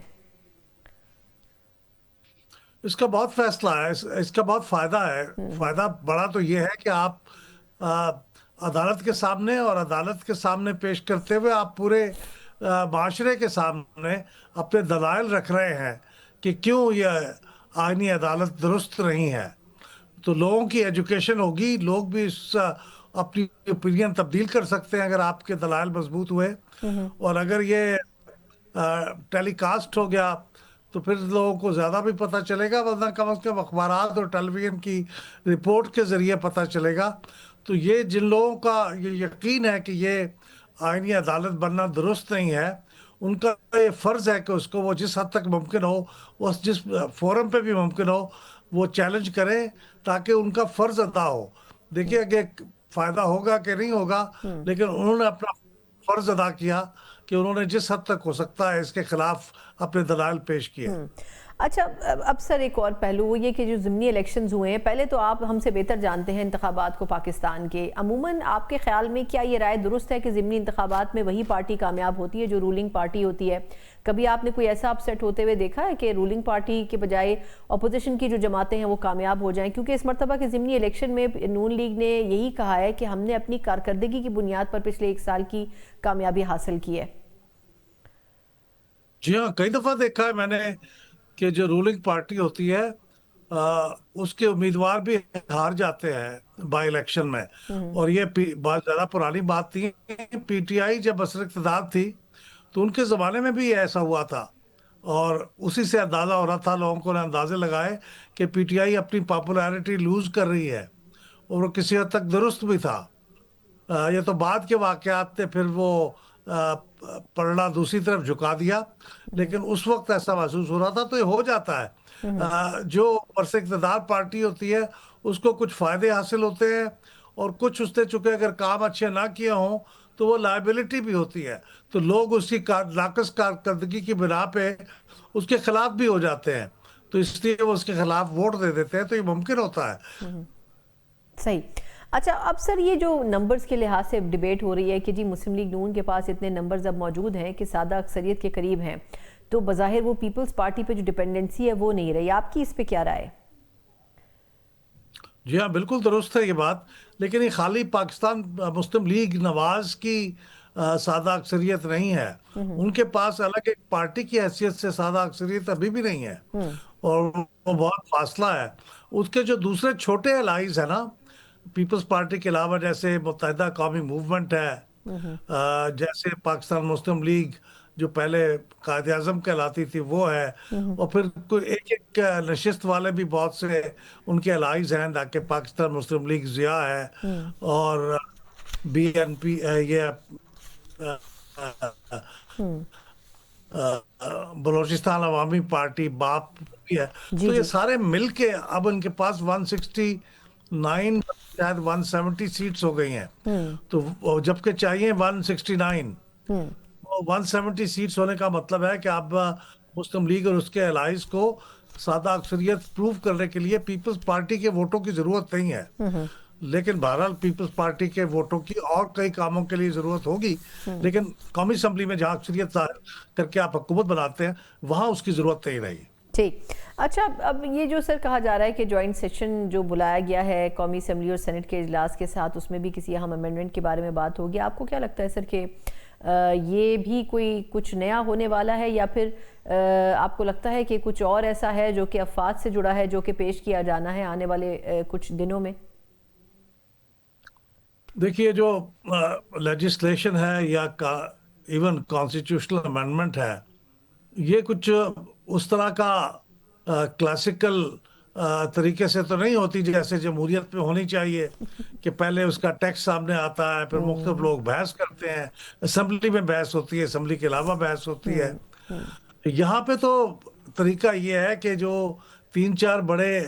اس کا بہت فیصلہ ہے, اس کا بہت فائدہ ہے. فائدہ بڑا تو یہ ہے کہ آپ عدالت کے سامنے اور عدالت کے سامنے پیش کرتے ہوئے آپ پورے معاشرے کے سامنے اپنے دلائل رکھ رہے ہیں کہ کیوں یہ آئینی عدالت درست نہیں ہے. تو لوگوں کی ایجوکیشن ہوگی, لوگ بھی اس اپنی اوپینین تبدیل کر سکتے ہیں اگر آپ کے دلائل مضبوط ہوئے. اور اگر یہ ٹیلی کاسٹ ہو گیا تو پھر لوگوں کو زیادہ بھی پتہ چلے گا, ورنہ کم از کم اخبارات اور ٹیلی ویژن کی رپورٹ کے ذریعے پتہ چلے گا. تو یہ جن لوگوں کا یہ یقین ہے کہ یہ آئینی عدالت بننا درست نہیں ہے, ان کا یہ فرض ہے کہ اس کو وہ جس حد تک ممکن ہو, وہ جس فورم پہ بھی ممکن ہو وہ چیلنج کریں تاکہ ان کا فرض ادا ہو. دیکھیے کہ فائدہ ہوگا کہ نہیں ہوگا, لیکن انہوں نے اپنا فرض ادا کیا کہ کہ انہوں نے جس حد تک ہو سکتا ہے اس کے خلاف اپنے دلائل پیش کیے. اچھا اب سر ایک اور پہلو وہ یہ کہ جو ضمنی الیکشنز ہوئے ہیں، پہلے تو آپ ہم سے بہتر جانتے ہیں انتخابات کو پاکستان کے، عموماً آپ کے خیال میں کیا یہ رائے درست ہے کہ ضمنی انتخابات میں وہی پارٹی کامیاب ہوتی ہے جو رولنگ پارٹی ہوتی ہے؟ کبھی آپ نے کوئی ایسا اپسیٹ ہوتے ہوئے دیکھا ہے کہ رولنگ پارٹی کے بجائے اپوزیشن کی جو جماعتیں ہیں وہ کامیاب ہو جائیں؟ کیونکہ اس مرتبہ کے ضمنی الیکشن میں نون لیگ نے یہی کہا ہے کہ ہم نے اپنی کارکردگی کی بنیاد پر پچھلے 1 سال کی کامیابی حاصل کی ہے. جی ہاں، کئی دفعہ دیکھا ہے میں نے کہ جو رولنگ پارٹی ہوتی ہے اس کے امیدوار بھی ہار جاتے ہیں بائی الیکشن میں. اور یہ بہت زیادہ پرانی بات تھی. پی ٹی آئی جب اثر اقتدار تھی تو ان کے زمانے میں بھی ایسا ہوا تھا، اور اسی سے اندازہ ہو رہا تھا، لوگوں کو نے اندازے لگائے کہ پی ٹی آئی اپنی پاپولیرٹی لوز کر رہی ہے، اور وہ کسی حد تک درست بھی تھا. یہ تو بعد کے واقعات تھے، پھر وہ پلڑا دوسری طرف جھکا دیا، لیکن اس وقت ایسا محسوس ہو رہا تھا. تو یہ ہو جاتا ہے. جو برس اقتدار پارٹی ہوتی ہے اس کو کچھ فائدے حاصل ہوتے ہیں، اور کچھ اس نے چکے اگر کام اچھے نہ کیے ہوں تو وہ لائبلٹی بھی ہوتی ہے، تو لوگ اس کی ناقص کارکردگی کی بنا پہ اس کے خلاف بھی ہو جاتے ہیں، تو اس لیے وہ اس کے خلاف ووٹ دے دیتے ہیں. تو یہ ممکن ہوتا ہے. صحیح. اچھا اب سر یہ جو نمبرز کے لحاظ سے ڈیبیٹ ہو رہی ہے کہ جی مسلم لیگ نون کے پاس اتنے نمبرز اب موجود ہیں کہ سادہ اکثریت کے قریب ہیں، تو بظاہر وہ پیپلز پارٹی پہ جو ڈیپینڈنسی ہے وہ نہیں رہی. آپ کی اس پہ کیا رائے؟ جی ہاں، بالکل درست ہے یہ بات، لیکن یہ خالی پاکستان مسلم لیگ نواز کی سادہ اکثریت نہیں ہے. ان کے پاس الگ ایک پارٹی کی حیثیت سے سادہ اکثریت ابھی بھی نہیں ہے، اور وہ بہت فاصلہ ہے. اس کے جو دوسرے چھوٹے الائز ہیں نا پیپلز پارٹی کے علاوہ، جیسے متحدہ قومی موومنٹ ہے، جیسے پاکستان مسلم لیگ جو پہلے قائد اعظم کہلاتی تھی وہ ہے، اور پھر کوئی ایک ایک نشست والے بھی بہت سے ان کے الائز ہیں، تاکہ پاکستان مسلم لیگ ضیاء ہے، اور بی این پی یہ بلوچستان عوامی پارٹی باپ بھی ہے. تو یہ سارے مل کے اب ان کے پاس 169 شاید 170 سیٹس ہو گئی ہیں، تو جبکہ چاہیے 169. 170 سیٹس ہونے کا مطلب ہے کہ اب مسلم لیگ اور اس کے الائز کو سادہ اکثریت پروف کرنے کے لیے پیپلز پارٹی کے ووٹوں کی ضرورت نہیں ہے. لیکن بہرحال پیپلز پارٹی کے ووٹوں کی اور کئی کاموں کے لیے ضرورت ہوگی، لیکن قومی اسمبلی میں جہاں اکثریت ظاہر کر کے آپ حکومت بناتے ہیں وہاں اس کی ضرورت نہیں رہی. ٹھیک. اچھا اب یہ جو سر کہا جا رہا ہے کہ جوائنٹ سیشن جو بلایا گیا ہے قومی اسمبلی اور سینٹ کے اجلاس کے ساتھ، اس میں بھی کسی اہم امینڈمنٹ کے بارے میں بات ہوگی، آپ کو کیا لگتا ہے سر کہ یہ بھی کوئی کچھ نیا ہونے والا ہے، یا پھر آپ کو لگتا ہے کہ کچھ اور ایسا ہے جو کہ افواج سے جڑا ہے جو کہ پیش کیا جانا ہے آنے والے کچھ دنوں میں؟ دیکھیے جو لیجسلیشن ہے یا ایون کانسٹیٹیوشنل امینڈمنٹ ہے، یہ کچھ اس طرح کا کلاسیکل طریقے سے تو نہیں ہوتی جیسے جمہوریت میں ہونی چاہیے، کہ پہلے اس کا ٹیکسٹ سامنے آتا ہے، پھر مختلف لوگ بحث کرتے ہیں، اسمبلی میں بحث ہوتی ہے، اسمبلی کے علاوہ بحث ہوتی ہے. یہاں پہ تو طریقہ یہ ہے کہ جو 3-4 بڑے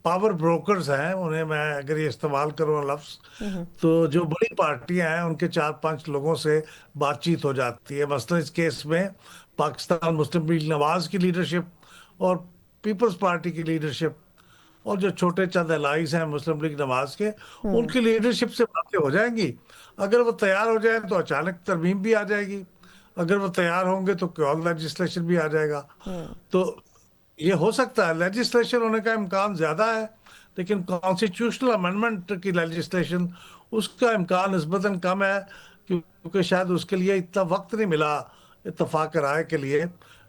پاور بروکرز ہیں، انہیں میں اگر یہ استعمال کروں لفظ، تو جو بڑی پارٹیاں ہیں ان کے 4-5 لوگوں سے بات چیت ہو جاتی ہے. مثلا اس کیس میں پاکستان مسلم لیگ نواز کی لیڈرشپ اور پیپلز پارٹی کی لیڈرشپ اور جو چھوٹے چند الائز ہیں مسلم لیگ نواز کے، ان کی لیڈرشپ سے باتیں ہو جائیں گی. اگر وہ تیار ہو جائیں تو اچانک ترمیم بھی آ جائے گی، اگر وہ تیار ہوں گے تو کوئی اور لیجسلیشن بھی آ جائے گا. تو یہ ہو سکتا ہے، لیجسلیشن ہونے کا امکان زیادہ ہے، لیکن کانسٹیٹیوشنل امینڈمنٹ کی لیجسلیشن اس کا امکان نسبتاً کم ہے، کیونکہ شاید اس کے لیے اتنا وقت نہیں ملا اتفاق رائے کے لیے.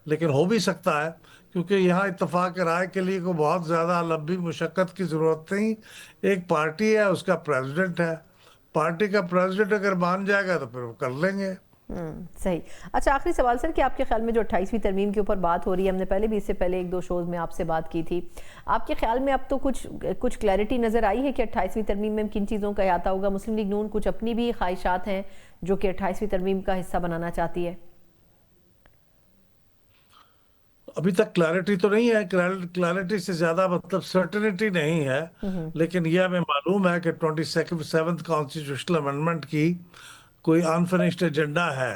لیکن ہو بھی سکتا ہے، کیونکہ یہاں اتفاق رائے کے لیے کوئی بہت زیادہ لمبی مشقت کی ضرورت نہیں. ایک پارٹی ہے، اس کا پریزیڈنٹ ہے، پارٹی کا پریزیڈنٹ اگر مان جائے گا تو پھر وہ کر لیں گے. صحیح. اچھا آخری سوال سر کہ آپ کے خیال میں جو 28ویں ترمیم کے اوپر بات ہو رہی ہے، ہم نے پہلے بھی اس سے پہلے 1-2 شوز میں آپ سے بات کی تھی، آپ کے خیال میں اب تو کچھ کلیئرٹی نظر آئی ہے کہ 28ویں ترمیم میں کن چیزوں کا احاطہ ہوگا؟ مسلم لیگ نون کچھ اپنی بھی خواہشات ہیں جو کہ 28ویں ترمیم کا حصہ بنانا چاہتی ہے؟ ابھی تک کلیئرٹی تو نہیں ہے، کلیئرٹی سے زیادہ مطلب سرٹنٹی نہیں ہے، لیکن یہ ہمیں معلوم ہے کہ 27th کانسٹیٹیوشنل امینڈمنٹ کی کوئی انفنشڈ ایجنڈا ہے،